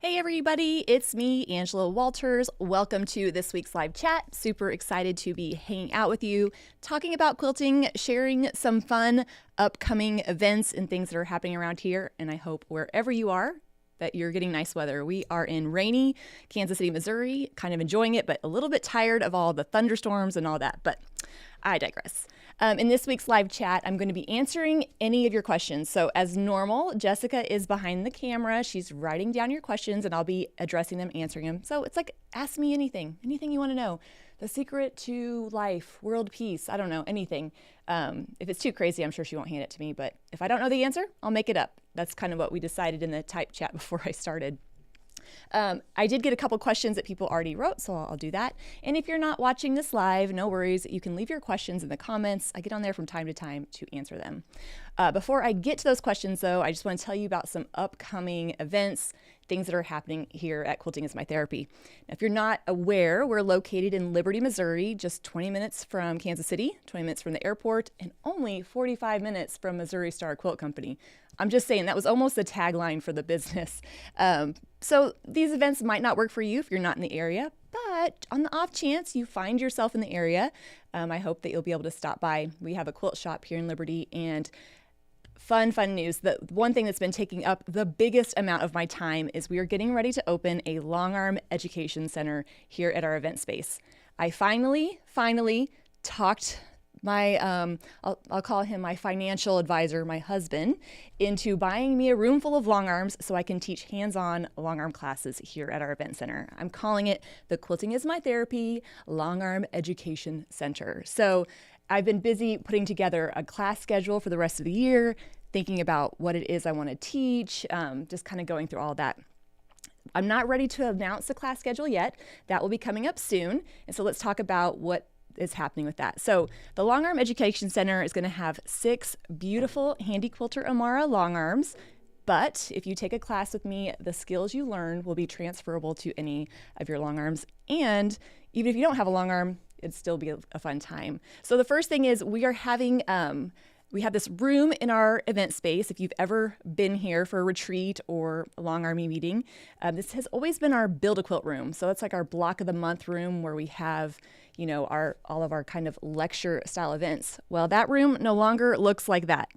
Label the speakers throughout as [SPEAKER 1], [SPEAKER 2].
[SPEAKER 1] Hey everybody, it's me, Angela Walters. Welcome to this week's live chat. Super excited to be hanging out with you, talking about quilting, sharing some fun upcoming events and things that are happening around here. And I hope wherever you are, that you're getting nice weather. We are in rainy Kansas City, Missouri, kind of enjoying it, but a little bit tired of all the thunderstorms and all that. But I digress. In this week's live chat, I'm going to be answering any of your questions. So as normal, Jessica is behind the camera. She's writing down your questions and I'll be addressing them, answering them. So it's like, ask me anything you want to know. The secret to life, world peace, I don't know, anything. If it's too crazy, I'm sure she won't hand it to me. But if I don't know the answer, I'll make it up. That's kind of what we decided in the type chat before I started. I did get a couple questions that people already wrote, so I'll do that. And if you're not watching this live, no worries. You can leave your questions in the comments. I get on there from time to time to answer them. Before I get to those questions, though, I just want to tell you about some upcoming events, things that are happening here at Quilting is My Therapy. Now, if you're not aware, we're located in Liberty, Missouri, just 20 minutes from Kansas City, 20 minutes from the airport, and only 45 minutes from Missouri Star Quilt Company. I'm just saying that was almost the tagline for the business. So these events might not work for you if you're not in the area, but on the off chance you find yourself in the area, I hope that you'll be able to stop by. We have a quilt shop here in Liberty, and fun news. The one thing that's been taking up the biggest amount of my time is we are getting ready to open a Longarm Education Center here at our event space. I finally talked my, I'll call him my financial advisor, my husband, into buying me a room full of long arms so I can teach hands-on long arm classes here at our event center. I'm calling it the Quilting is My Therapy Longarm Education Center. So I've been busy putting together a class schedule for the rest of the year, thinking about what it is I want to teach, just kind of going through all that. I'm not ready to announce the class schedule yet. That will be coming up soon. And so let's talk about what is happening with that. So the Longarm Education Center is going to have 6 beautiful Handy Quilter Amara long arms. But if you take a class with me, the skills you learn will be transferable to any of your long arms. And even if you don't have a long arm, it'd still be a fun time. So the first thing is we are having, we have this room in our event space. If you've ever been here for a retreat or a long army meeting, this has always been our Build-A-Quilt room. So it's like our block of the month room where we have, you know, all of our kind of lecture style events. Well, that room no longer looks like that.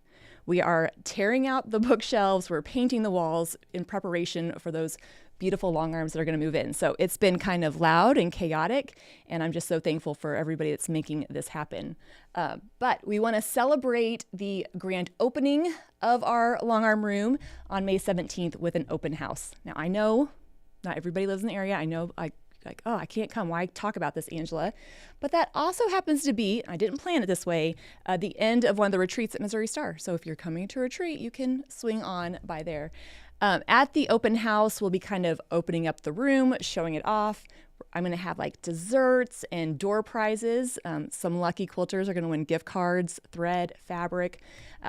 [SPEAKER 1] We are tearing out the bookshelves. We're painting the walls in preparation for those beautiful long arms that are going to move in. So it's been kind of loud and chaotic, and I'm just so thankful for everybody that's making this happen. But we want to celebrate the grand opening of our long arm room on May 17th with an open house. Now, I know not everybody lives in the area. I know I can't come. Why talk about this, Angela? But that also happens to be, I didn't plan it this way, the end of one of the retreats at Missouri Star. So if you're coming to a retreat, you can swing on by there. At the open house, we'll be kind of opening up the room, showing it off. I'm going to have like desserts and door prizes. Some lucky quilters are going to win gift cards, thread, fabric,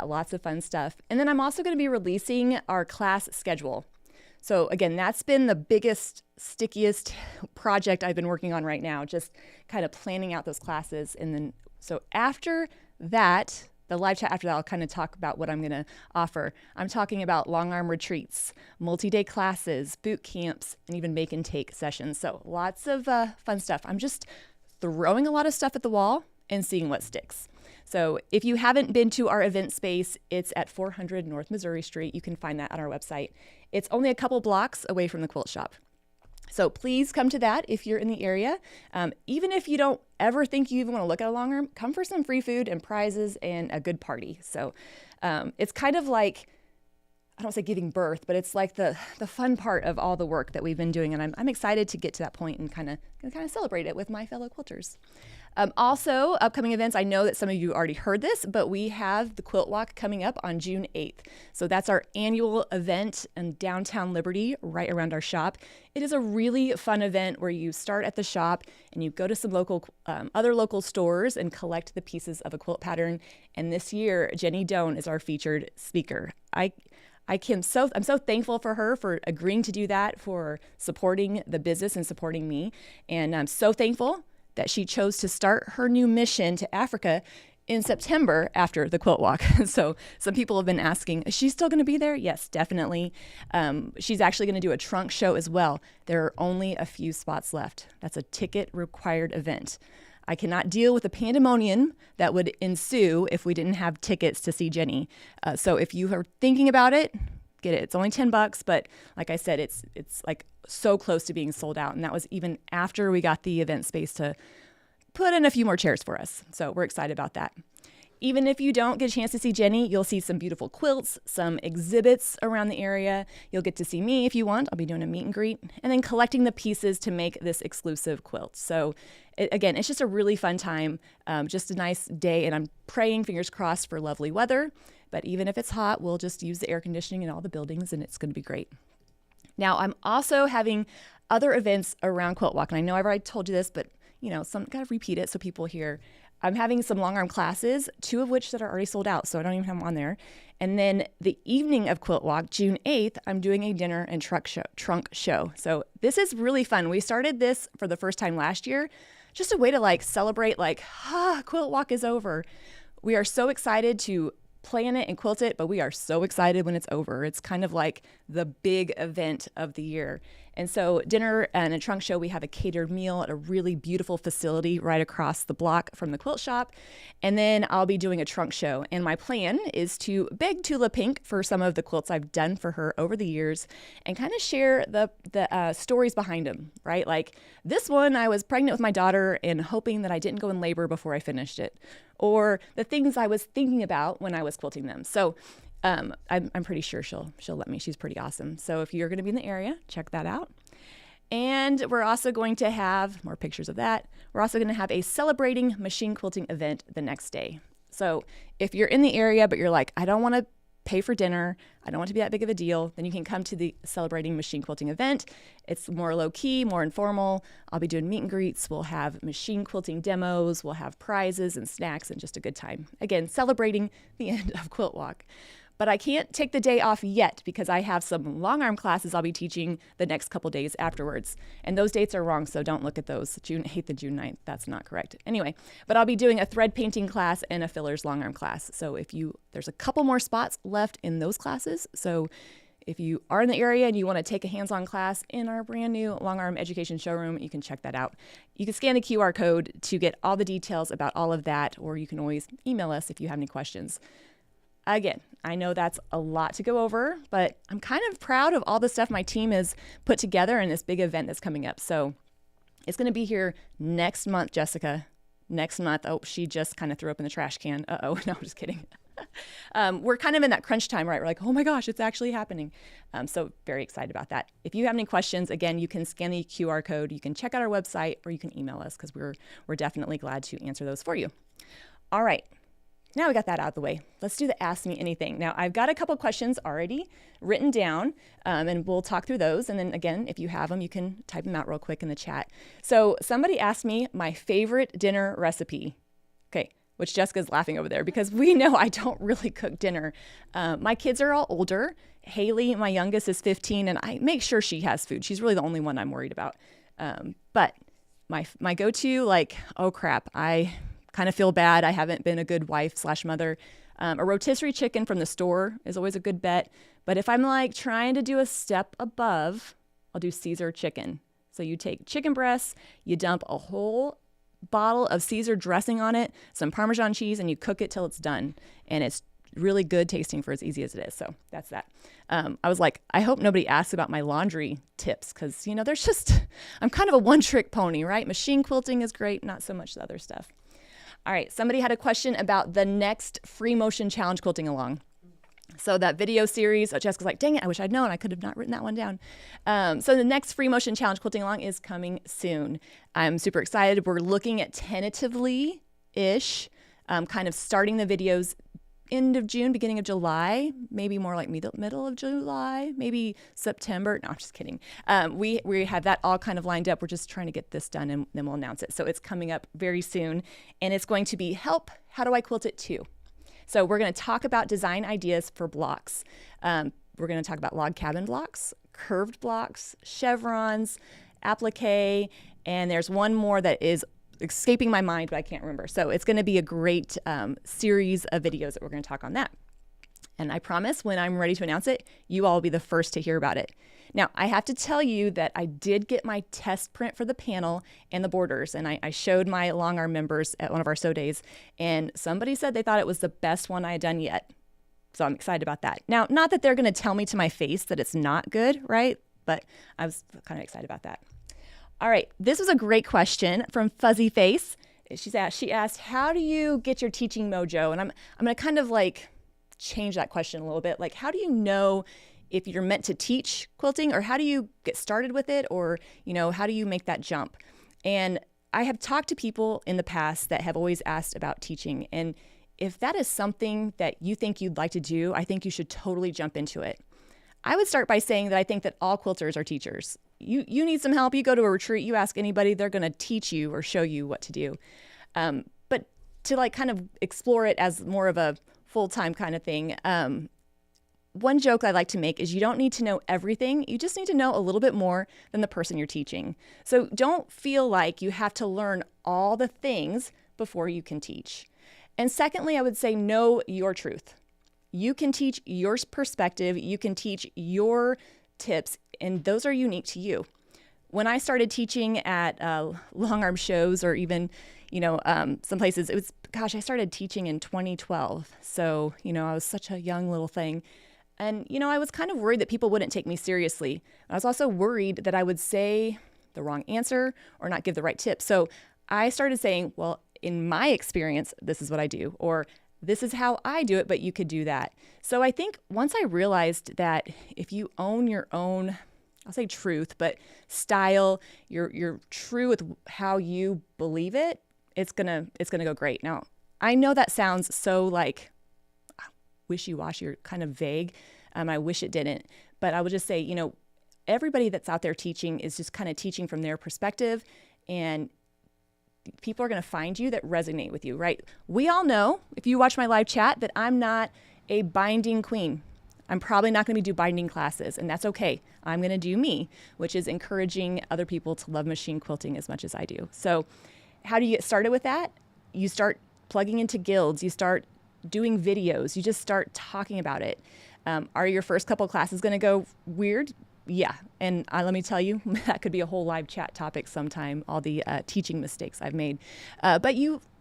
[SPEAKER 1] lots of fun stuff. And then I'm also going to be releasing our class schedule. So again, that's been the biggest, stickiest project I've been working on right now, just kind of planning out those classes. And then, so after that, the live chat after that, I'll kind of talk about what I'm going to offer. I'm talking about long arm retreats, multi-day classes, boot camps, and even make and take sessions. So lots of fun stuff. I'm just throwing a lot of stuff at the wall and seeing what sticks. So if you haven't been to our event space, it's at 400 North Missouri Street. You can find that on our website. It's only a couple blocks away from the quilt shop. So please come to that if you're in the area. Even if you don't ever think you even want to look at a long arm, come for some free food and prizes and a good party. So it's kind of like, I don't say giving birth, but it's like the fun part of all the work that we've been doing. And I'm excited to get to that point and kind of celebrate it with my fellow quilters. Also, upcoming events, I know that some of you already heard this, but we have the Quilt Walk coming up on June 8th. So that's our annual event in downtown Liberty, right around our shop. It is a really fun event where you start at the shop and you go to some local, other local stores and collect the pieces of a quilt pattern. And this year, Jenny Doan is our featured speaker. I'm so thankful for her for agreeing to do that, for supporting the business and supporting me. And I'm so thankful that she chose to start her new mission to Africa in September after the quilt walk. So some people have been asking, is she still going to be there? Yes, definitely. She's actually going to do a trunk show as well. There are only a few spots left. That's a ticket required event. I cannot deal with the pandemonium that would ensue if we didn't have tickets to see Jenny. So if you are thinking about it, get it. It's only $10, but like I said, it's like so close to being sold out. And that was even after we got the event space to put in a few more chairs for us. So we're excited about that. Even if you don't get a chance to see Jenny, you'll see some beautiful quilts, some exhibits around the area. You'll get to see me if you want. I'll be doing a meet and greet, and then collecting the pieces to make this exclusive quilt. So again, it's just a really fun time, just a nice day, and I'm praying, fingers crossed, for lovely weather. But even if it's hot, we'll just use the air conditioning in all the buildings, and it's going to be great. Now, I'm also having other events around Quilt Walk, and I know I've already told you this, but gotta repeat it so people hear. I'm having some Longarm classes, 2 of which that are already sold out, so I don't even have them on there. And then the evening of Quilt Walk, June 8th, I'm doing a dinner and trunk show. So this is really fun. We started this for the first time last year, just a way to celebrate Quilt Walk is over. We are so excited to plan it and quilt it, but we are so excited when it's over. It's kind of like the big event of the year. And so dinner and a trunk show, we have a catered meal at a really beautiful facility right across the block from the quilt shop. And then I'll be doing a trunk show. And my plan is to beg Tula Pink for some of the quilts I've done for her over the years and kind of share the stories behind them, right? Like this one, I was pregnant with my daughter and hoping that I didn't go in labor before I finished it, or the things I was thinking about when I was quilting them. So I'm pretty sure she'll let me. She's pretty awesome. So if you're going to be in the area, check that out. And we're also going to have more pictures of that. We're also going to have a celebrating machine quilting event the next day. So if you're in the area, but you're like, I don't want to pay for dinner, I don't want it to be that big of a deal, then you can come to the celebrating machine quilting event. It's more low key, more informal. I'll be doing meet and greets. We'll have machine quilting demos. We'll have prizes and snacks and just a good time. Again, celebrating the end of Quilt Walk. But I can't take the day off yet because I have some Longarm classes I'll be teaching the next couple days afterwards. And those dates are wrong, so don't look at those. June 8th and June 9th, that's not correct. Anyway, but I'll be doing a thread painting class and a fillers Longarm class. So there's a couple more spots left in those classes. So if you are in the area and you want to take a hands-on class in our brand new Longarm Education Showroom, you can check that out. You can scan the QR code to get all the details about all of that, or you can always email us if you have any questions. Again, I know that's a lot to go over, but I'm kind of proud of all the stuff my team has put together in this big event that's coming up. So it's going to be here next month, Jessica. Next month. Oh, she just kind of threw up in the trash can. Uh-oh. No, I'm just kidding. We're kind of in that crunch time, right? We're like, oh my gosh, it's actually happening. So very excited about that. If you have any questions, again, you can scan the QR code. You can check out our website, or you can email us because we're definitely glad to answer those for you. All right. Now we got that out of the way. Let's do the Ask Me Anything. Now, I've got a couple questions already written down, and we'll talk through those. And then again, if you have them, you can type them out real quick in the chat. So somebody asked me my favorite dinner recipe. Okay, which Jessica's laughing over there because we know I don't really cook dinner. My kids are all older. Haley, my youngest, is 15, and I make sure she has food. She's really the only one I'm worried about. But my go-to, oh crap, I kind of feel bad. I haven't been a good wife/mother. A rotisserie chicken from the store is always a good bet. But if I'm trying to do a step above, I'll do Caesar chicken. So you take chicken breasts, you dump a whole bottle of Caesar dressing on it, some Parmesan cheese, and you cook it till it's done. And it's really good tasting for as easy as it is. So that's that. I was like, I hope nobody asks about my laundry tips because, I'm kind of a one-trick pony, right? Machine quilting is great, not so much the other stuff. All right, somebody had a question about the next Free Motion Challenge Quilting Along. So that video series, Jessica's like, dang it, I wish I'd known. I could have not written that one down. So the next Free Motion Challenge Quilting Along is coming soon. I'm super excited. We're looking at tentatively-ish, kind of starting the videos end of June, beginning of July, maybe more like middle of July, maybe September. No, I'm just kidding. We have that all kind of lined up. We're just trying to get this done and then we'll announce it. So it's coming up very soon and it's going to be Help, How Do I Quilt It Too? So we're going to talk about design ideas for blocks. We're going to talk about log cabin blocks, curved blocks, chevrons, applique, and there's one more that is escaping my mind, but I can't remember. So it's going to be a great series of videos that we're going to talk on that. And I promise when I'm ready to announce it, you all will be the first to hear about it. Now, I have to tell you that I did get my test print for the panel and the borders, and I showed my Longarm members at one of our sew days, and somebody said they thought it was the best one I had done yet. So I'm excited about that. Now, not that they're going to tell me to my face that it's not good, right? But I was kind of excited about that. All right, this was a great question from Fuzzy Face. She asked, how do you get your teaching mojo? And I'm going to kind of like change that question a little bit. Like, how do you know if you're meant to teach quilting, or how do you get started with it? Or, how do you make that jump? And I have talked to people in the past that have always asked about teaching. And if that is something that you think you'd like to do, I think you should totally jump into it. I would start by saying that I think that all quilters are teachers. You need some help, you go to a retreat, you ask anybody, they're going to teach you or show you what to do. But to like kind of explore it as more of a full-time kind of thing, one joke I like to make is you don't need to know everything. You just need to know a little bit more than the person you're teaching. So don't feel like you have to learn all the things before you can teach. And secondly, I would say know your truth. You can teach your perspective. You can teach your tips, and those are unique to you. When I started teaching at Longarm shows, or even, some places, I started teaching in 2012. So, I was such a young little thing. And, I was kind of worried that people wouldn't take me seriously. I was also worried that I would say the wrong answer or not give the right tip. So I started saying, well, in my experience, this is what I do, or this is how I do it, but you could do that. So I think once I realized that if you own your own, I'll say truth, but style, you're true with how you believe it, it's gonna go great. Now, I know that sounds so like wishy-washy or kind of vague. I wish it didn't, but I would just say, everybody that's out there teaching is just kind of teaching from their perspective, and people are going to find you that resonate with you, right? We all know, if you watch my live chat, that I'm not a binding queen. I'm probably not going to do binding classes, and that's okay. I'm going to do me, which is encouraging other people to love machine quilting as much as I do. So how do you get started with that? You start plugging into guilds. You start doing videos. You just start talking about it. Are your first couple classes going to go weird? Yeah. And let me tell you, that could be a whole live chat topic sometime, all the teaching mistakes I've made. But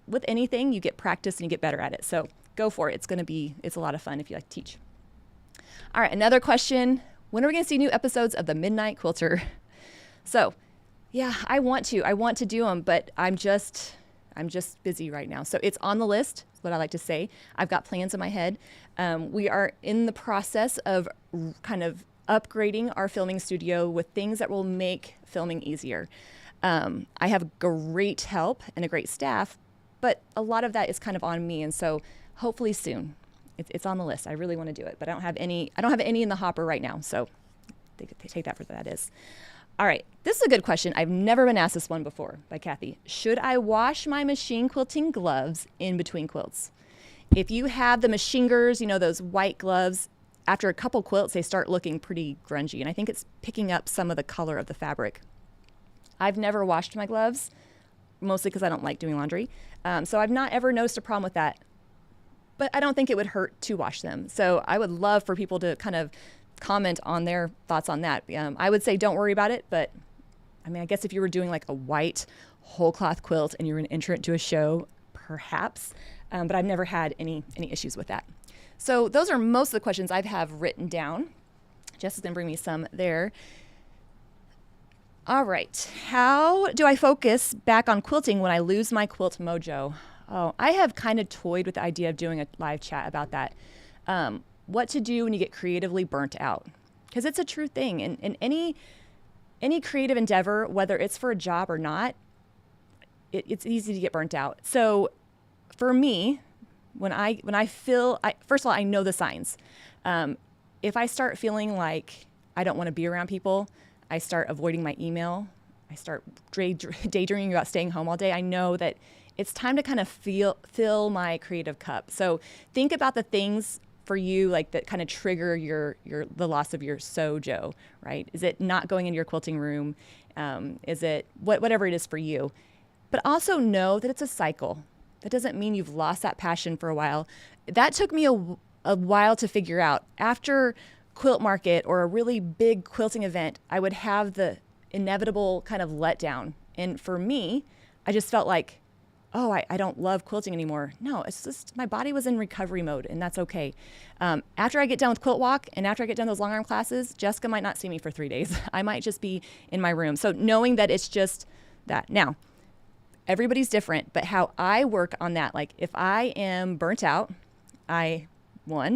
[SPEAKER 1] with anything, you get practice and you get better at it. So go for it. It's a lot of fun if you like to teach. All right. Another question. When are we going to see new episodes of the Midnight Quilter? So yeah, I want to do them, but I'm just busy right now. So it's on the list, is what I like to say. I've got plans in my head. We are in the process of kind of upgrading our filming studio with things that will make filming easier. I have great help and a great staff, but a lot of that is kind of on me. And so hopefully soon. It's on the list. I really want to do it, but I don't have any in the hopper right now. So they take that for what that is. All right, this is a good question. I've never been asked this one before by Kathy. Should I wash my machine quilting gloves in between quilts? If you have the machingers, those white gloves, after a couple quilts, they start looking pretty grungy, and I think it's picking up some of the color of the fabric. I've never washed my gloves, mostly because I don't like doing laundry, so I've not ever noticed a problem with that, but I don't think it would hurt to wash them. So I would love for people to kind of comment on their thoughts on that. I would say don't worry about it, but I guess if you were doing like a white whole cloth quilt and you were an entrant to a show, perhaps, but I've never had any issues with that. So those are most of the questions I have written down. Jess is going to bring me some there. All right. How do I focus back on quilting when I lose my quilt mojo? Oh, I have kind of toyed with the idea of doing a live chat about that. What to do when you get creatively burnt out. Because it's a true thing. And in any creative endeavor, whether it's for a job or not, it's easy to get burnt out. So for me, when I feel, first of all, I know the signs. If I start feeling like I don't want to be around people, I start avoiding my email, I start daydreaming about staying home all day, I know that it's time to kind of fill my creative cup. So think about the things for you like that kind of trigger the loss of your sojo, right? Is it not going into your quilting room? Is it whatever it is for you? but also know that it's a cycle. That doesn't mean you've lost that passion for a while. That took me a while to figure out. After quilt market or a really big quilting event, I would have the inevitable kind of letdown. And for me, I just felt like, oh, I don't love quilting anymore. No, it's just my body was in recovery mode, and that's okay. After I get done with Quilt Walk and after I get done those Longarm classes, Jessica might not see me for 3 days. I might just be in my room. So knowing that it's just that. Now, everybody's different, but how I work on that, like if I am burnt out, I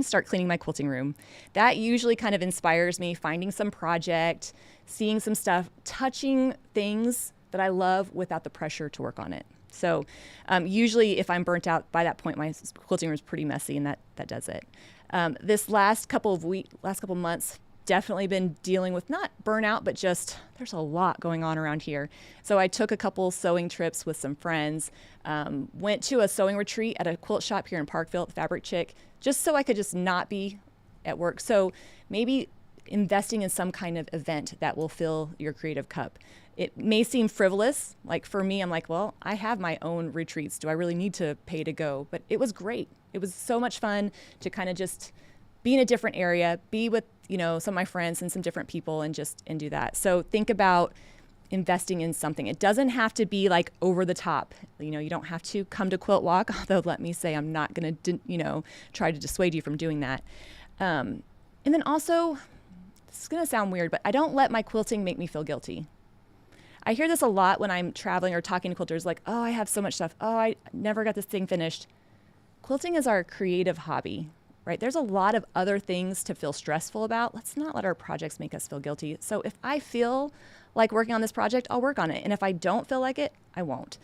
[SPEAKER 1] start cleaning my quilting room. That usually kind of inspires me, finding some project, seeing some stuff, touching things that I love without the pressure to work on it. So usually if I'm burnt out by that point, my quilting room is pretty messy, and that does it. This last couple of months, definitely been dealing with not burnout, but just there's a lot going on around here. So I took a couple sewing trips with some friends, went to a sewing retreat at a quilt shop here in Parkville at the Fabric Chick, just so I could just not be at work. So maybe investing in some kind of event that will fill your creative cup. It may seem frivolous. Like for me, I'm like, well, I have my own retreats. Do I really need to pay to go? But it was great. It was so much fun to kind of just be in a different area, be with, some of my friends and some different people and do that. So think about investing in something. It doesn't have to be like over the top. You don't have to come to Quilt Walk, although let me say I'm not going to, try to dissuade you from doing that. And then also, it's going to sound weird, but I don't let my quilting make me feel guilty. I hear this a lot when I'm traveling or talking to quilters, like, oh, I have so much stuff. Oh, I never got this thing finished. Quilting is our creative hobby, right? There's a lot of other things to feel stressful about. Let's not let our projects make us feel guilty. So if I feel like working on this project, I'll work on it. And if I don't feel like it, I won't.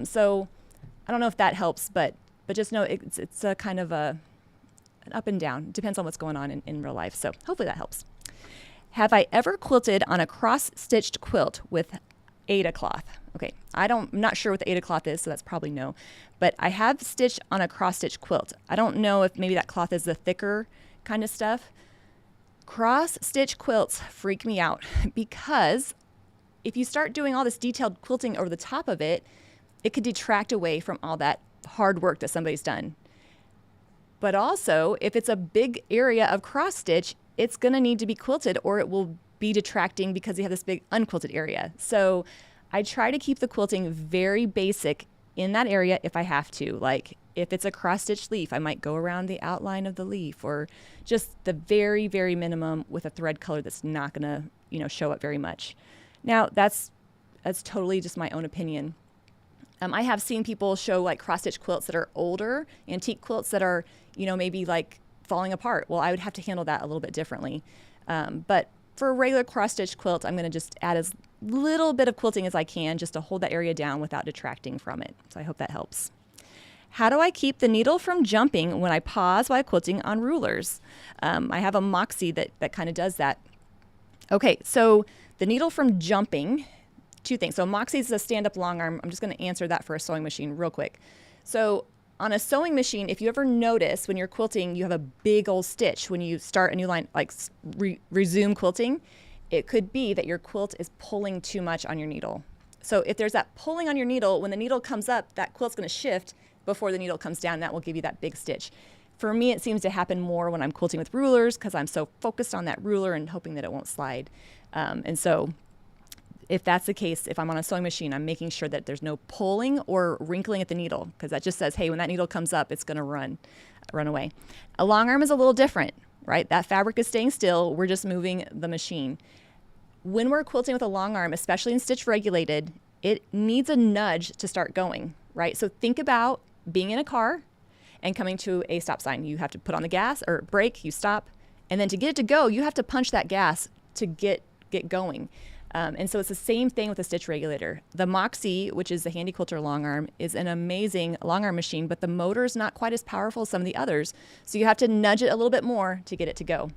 [SPEAKER 1] So I don't know if that helps, but just know it's a kind of an up and down. It depends on what's going on in real life. So hopefully that helps. Have I ever quilted on a cross-stitched quilt with Aida cloth? Okay, I'm not sure what the Aida cloth is, so that's probably no. But I have stitched on a cross-stitch quilt. I don't know if maybe that cloth is the thicker kind of stuff. Cross-stitch quilts freak me out because if you start doing all this detailed quilting over the top of it, it could detract away from all that hard work that somebody's done. But also, if it's a big area of cross-stitch, it's going to need to be quilted or it will be detracting because you have this big unquilted area. So I try to keep the quilting very basic in that area if I have to. Like if it's a cross-stitch leaf, I might go around the outline of the leaf or just the very, very minimum with a thread color that's not going to, show up very much. Now, that's totally just my own opinion. I have seen people show like cross-stitch quilts that are older, antique quilts that are, maybe like falling apart. Well, I would have to handle that a little bit differently. But for a regular cross-stitch quilt, I'm going to just add as little bit of quilting as I can just to hold that area down without detracting from it. So I hope that helps. How do I keep the needle from jumping when I pause while quilting on rulers? I have a Moxie that kind of does that. Okay, so the needle from jumping, two things. So Moxie is a stand-up long arm. I'm just going to answer that for a sewing machine real quick. So on a sewing machine, if you ever notice when you're quilting, you have a big old stitch when you start a new line, like resume quilting, it could be that your quilt is pulling too much on your needle. So if there's that pulling on your needle, when the needle comes up, that quilt's going to shift before the needle comes down. That will give you that big stitch. For me, it seems to happen more when I'm quilting with rulers because I'm so focused on that ruler and hoping that it won't slide. And so if that's the case, if I'm on a sewing machine, I'm making sure that there's no pulling or wrinkling at the needle because that just says, hey, when that needle comes up, it's going to run away. A long arm is a little different, right? That fabric is staying still. We're just moving the machine. When we're quilting with a long arm, especially in stitch regulated, it needs a nudge to start going, right? So think about being in a car and coming to a stop sign. You have to put on the gas or brake, you stop. And then to get it to go, you have to punch that gas to get going. And so it's the same thing with a stitch regulator. The Moxie, which is the Handy Quilter long arm, is an amazing long arm machine, but the motor is not quite as powerful as some of the others. So you have to nudge it a little bit more to get it to go.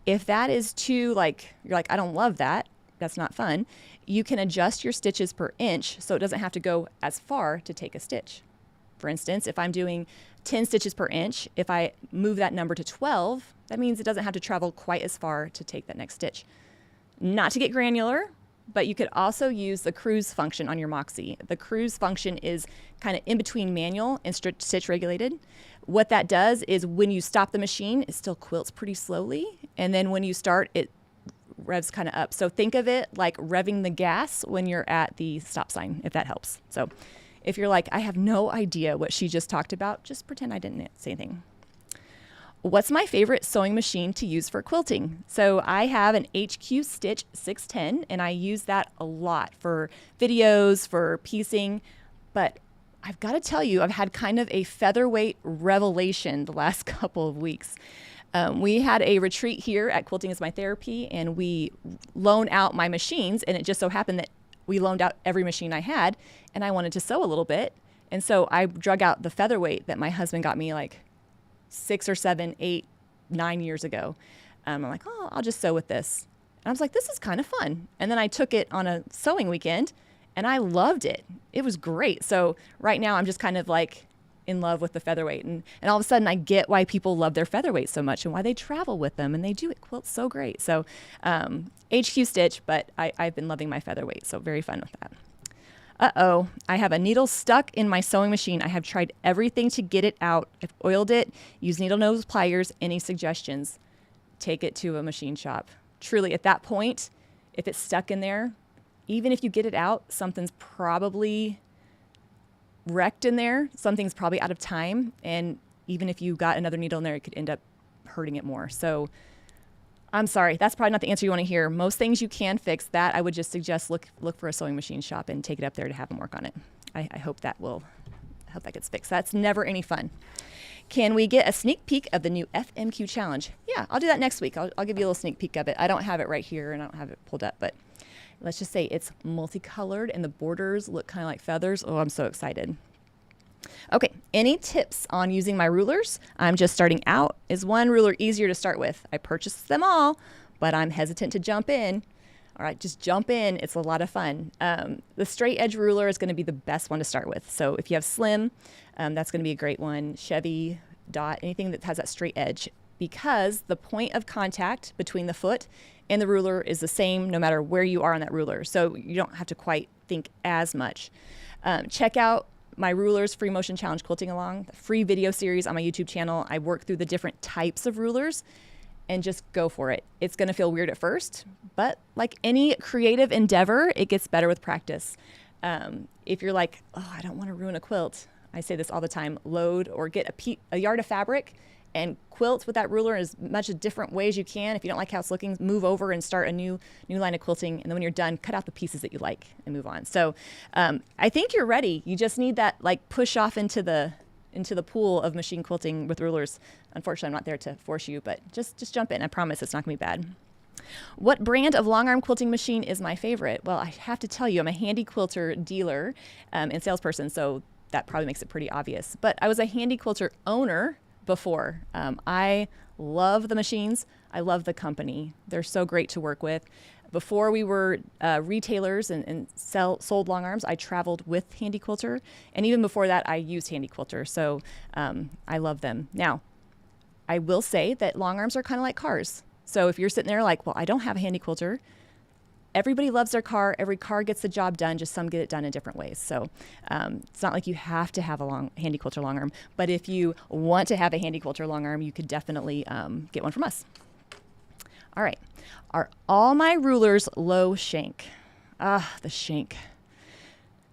[SPEAKER 1] If that is too you're like, I don't love that, that's not fun, you can adjust your stitches per inch so it doesn't have to go as far to take a stitch. For instance, if I'm doing 10 stitches per inch, if I move that number to 12, that means it doesn't have to travel quite as far to take that next stitch. Not to get granular, but you could also use the cruise function on your Moxie. The cruise function is kind of in between manual and stitch regulated. What that does is when you stop the machine, it still quilts pretty slowly. And then when you start, it revs kind of up. So think of it like revving the gas when you're at the stop sign, if that helps. So if you're like, I have no idea what she just talked about, just pretend I didn't say anything. What's my favorite sewing machine to use for quilting? So I have an HQ Stitch 610, and I use that a lot for videos, for piecing. But I've got to tell you, I've had kind of a featherweight revelation the last couple of weeks. We had a retreat here at Quilting is My Therapy, and we loaned out my machines, and it just so happened that we loaned out every machine I had, and I wanted to sew a little bit. And so I drug out the featherweight that my husband got me like 6 or 7, 8, 9 years ago. I'm like, oh, I'll just sew with this. And I was like, this is kind of fun. And then I took it on a sewing weekend, and I loved it. It was great. So right now I'm just kind of like in love with the featherweight. And all of a sudden I get why people love their featherweight so much and why they travel with them, and they do. It quilts so great. So HQ Stitch, but I've been loving my featherweight. So very fun with that. Uh-oh, I have a needle stuck in my sewing machine. I have tried everything to get it out. I've oiled it, used needle nose pliers. Any suggestions? Take it to a machine shop. Truly, at that point, if it's stuck in there, even if you get it out, something's probably wrecked in there. Something's probably out of time. And even if you got another needle in there, it could end up hurting it more. So I'm sorry, that's probably not the answer you want to hear. Most things you can fix. That I would just suggest look for a sewing machine shop and take it up there to have them work on it. I hope that gets fixed. That's never any fun. Can we get a sneak peek of the new FMQ challenge? Yeah, I'll do that next week. I'll give you a little sneak peek of it. I don't have it right here and I don't have it pulled up, but let's just say it's multicolored and the borders look kind of like feathers. Oh, I'm so excited. Okay, any tips on using my rulers? I'm just starting out. Is one ruler easier to start with? I purchased them all, but I'm hesitant to jump in. All right, just jump in. It's a lot of fun. The straight edge ruler is going to be the best one to start with. So if you have slim, that's going to be a great one. Chevy, Dot, anything that has that straight edge, because the point of contact between the foot and the ruler is the same no matter where you are on that ruler. So you don't have to quite think as much. Check out my Rulers Free Motion Challenge Quilting Along, the free video series on my YouTube channel. I work through the different types of rulers and just go for it. It's going to feel weird at first, but like any creative endeavor, it gets better with practice. If you're like, oh, I don't want to ruin a quilt, I say this all the time, load or get a yard of fabric and quilt with that ruler as much different way as you can. If you don't like how it's looking, move over and start a new line of quilting. And then when you're done, cut out the pieces that you like and move on. So I think you're ready. You just need that like push off into the pool of machine quilting with rulers. Unfortunately, I'm not there to force you, but just jump in. I promise it's not gonna be bad. What brand of long arm quilting machine is my favorite? Well, I have to tell you, I'm a Handy Quilter dealer and salesperson, so that probably makes it pretty obvious. But I was a Handy Quilter owner before. I love the machines. I love the company. They're so great to work with. Before we were retailers and sold long arms, I traveled with Handy Quilter. And even before that, I used Handy Quilter. So I love them. Now, I will say that long arms are kind of like cars. So if you're sitting there like, well, I don't have a Handy Quilter, everybody loves their car. Every car gets the job done, just some get it done in different ways. So it's not like you have to have a Handy Quilter long arm, but if you want to have a Handy Quilter long arm, you could definitely get one from us. All right, are all my rulers low shank? The shank.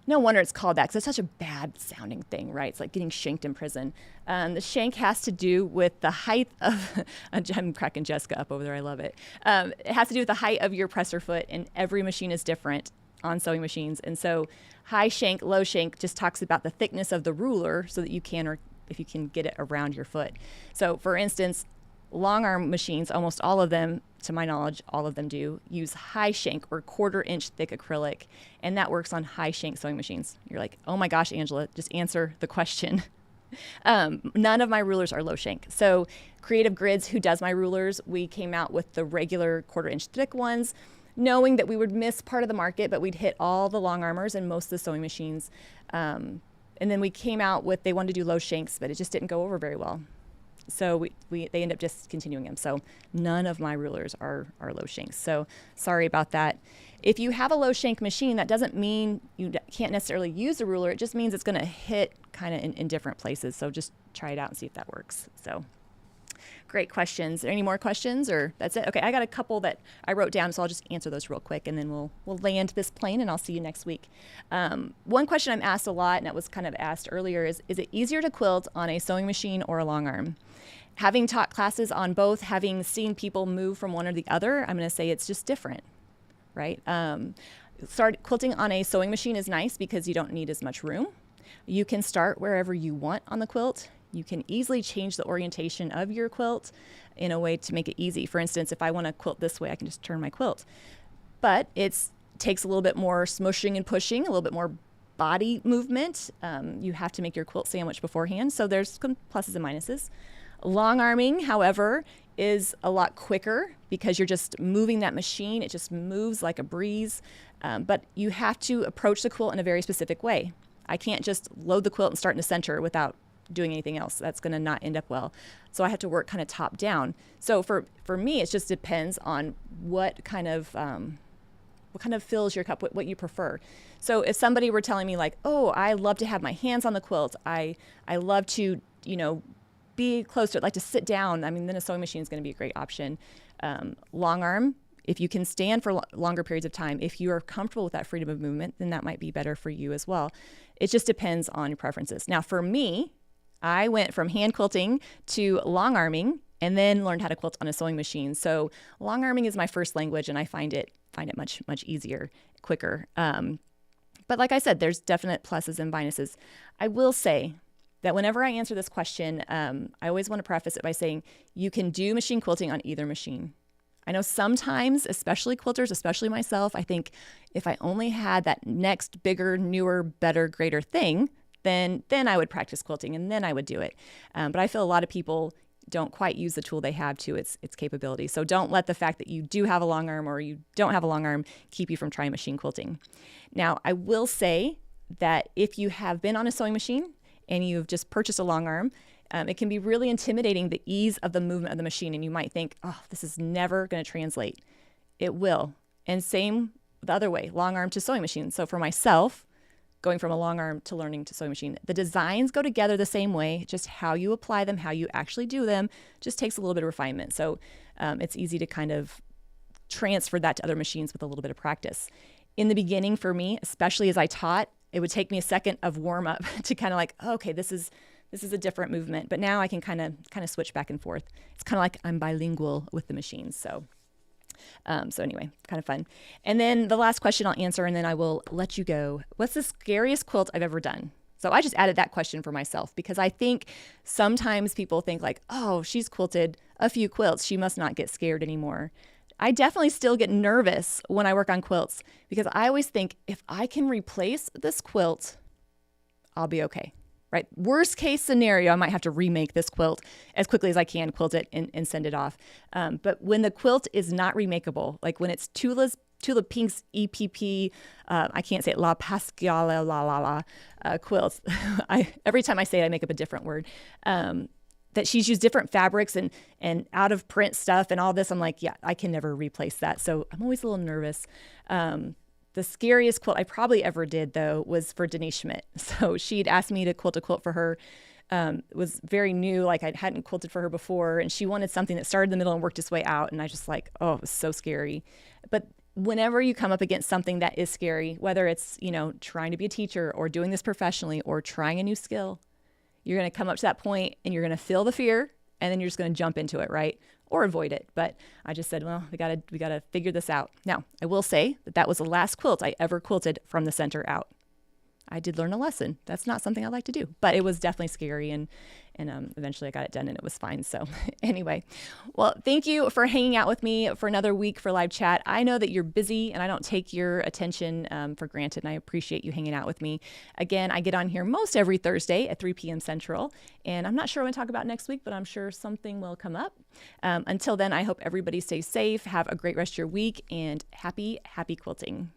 [SPEAKER 1] No wonder it's called that, because it's such a bad sounding thing, right? It's like getting shanked in prison. The shank has to do with the height of, I'm cracking Jessica up over there, I love it. It has to do with the height of your presser foot, and every machine is different on sewing machines. And so high shank, low shank just talks about the thickness of the ruler so that you can, or if you can get it around your foot. So for instance, long arm machines, almost all of them, to my knowledge, all of them do, use high shank or 1/4 inch thick acrylic, and that works on high shank sewing machines. You're like, oh my gosh, Angela, just answer the question. None of my rulers are low shank. So Creative Grids, who does my rulers, we came out with the regular 1/4 inch thick ones, knowing that we would miss part of the market, but we'd hit all the long armors and most of the sewing machines. And then we came out with, they wanted to do low shanks, but it just didn't go over very well. So they end up discontinuing them. So none of my rulers are low shanks. So sorry about that. If you have a low shank machine, that doesn't mean you can't necessarily use a ruler. It just means it's going to hit kind of in different places. So just try it out and see if that works. So great questions. Any more questions, or that's it? Okay, I got a couple that I wrote down, so I'll just answer those real quick, and then we'll land this plane, and I'll see you next week. One question I'm asked a lot, and that was kind of asked earlier, is it easier to quilt on a sewing machine or a long arm? Having taught classes on both, having seen people move from one or the other, I'm going to say it's just different, right? Quilting on a sewing machine is nice because you don't need as much room. You can start wherever you want on the quilt. You can easily change the orientation of your quilt in a way to make it easy. For instance, if I want to quilt this way, I can just turn my quilt. But it takes a little bit more smushing and pushing, a little bit more body movement. You have to make your quilt sandwich beforehand, so there's some pluses and minuses. Long arming, however, is a lot quicker because you're just moving that machine. It just moves like a breeze, but you have to approach the quilt in a very specific way. I can't just load the quilt and start in the center without doing anything else. That's going to not end up well. So I have to work kind of top down. So for me, it just depends on what kind of fills your cup, what you prefer. So if somebody were telling me like, oh, I love to have my hands on the quilt, I love to, be close to it, like to sit down, I mean, then a sewing machine is going to be a great option. Long arm, if you can stand for longer periods of time, if you are comfortable with that freedom of movement, then that might be better for you as well. It just depends on your preferences. Now for me, I went from hand quilting to long arming and then learned how to quilt on a sewing machine. So long arming is my first language, and I find it much easier, quicker. But like I said, there's definite pluses and minuses. I will say that whenever I answer this question, I always want to preface it by saying you can do machine quilting on either machine. I know sometimes, especially quilters, especially myself, I think if I only had that next bigger, newer, better, greater thing, then I would practice quilting and then I would do it. But I feel a lot of people don't quite use the tool they have to its capability. So don't let the fact that you do have a long arm or you don't have a long arm keep you from trying machine quilting. Now, I will say that if you have been on a sewing machine and you've just purchased a long arm, it can be really intimidating, the ease of the movement of the machine. And you might think, oh, this is never going to translate. It will. And same the other way, long arm to sewing machine. So for myself, going from a long arm to learning to sewing machine, the designs go together the same way, just how you apply them, how you actually do them, just takes a little bit of refinement. So it's easy to kind of transfer that to other machines with a little bit of practice. In the beginning for me, especially as I taught, it would take me a second of warm up to kind of like, oh, okay, this is a different movement. But now I can kind of switch back and forth. It's kind of like I'm bilingual with the machines. So anyway, kind of fun. And then the last question I'll answer, and then I will let you go. What's the scariest quilt I've ever done? So I just added that question for myself because I think sometimes people think like, oh, she's quilted a few quilts. She must not get scared anymore. I definitely still get nervous when I work on quilts because I always think if I can replace this quilt, I'll be okay. Right? Worst case scenario, I might have to remake this quilt as quickly as I can, quilt it and send it off. But when the quilt is not remakeable, like when it's Tula Pink's EPP, I can't say it, La Pascale quilts. Every time I say it, I make up a different word. That she's used different fabrics and out of print stuff and all this. I'm like, yeah, I can never replace that. So I'm always a little nervous. The scariest quilt I probably ever did, though, was for Denise Schmidt. So she'd asked me to quilt a quilt for her. It was very new, like I hadn't quilted for her before, and she wanted something that started in the middle and worked its way out, and I just like, oh, it was so scary. But whenever you come up against something that is scary, whether it's, trying to be a teacher or doing this professionally or trying a new skill, you're going to come up to that point and you're going to feel the fear, and then you're just going to jump into it, right? Or avoid it. But I just said, well, we gotta figure this out. Now, I will say that was the last quilt I ever quilted from the center out. I did learn a lesson. That's not something I like to do, but it was definitely scary, and eventually I got it done and it was fine. So anyway, well, thank you for hanging out with me for another week for live chat. I know that you're busy and I don't take your attention for granted, and I appreciate you hanging out with me. Again, I get on here most every Thursday at 3 p.m. Central, and I'm not sure what I'm going to talk about next week, but I'm sure something will come up. Until then, I hope everybody stays safe. Have a great rest of your week, and happy quilting.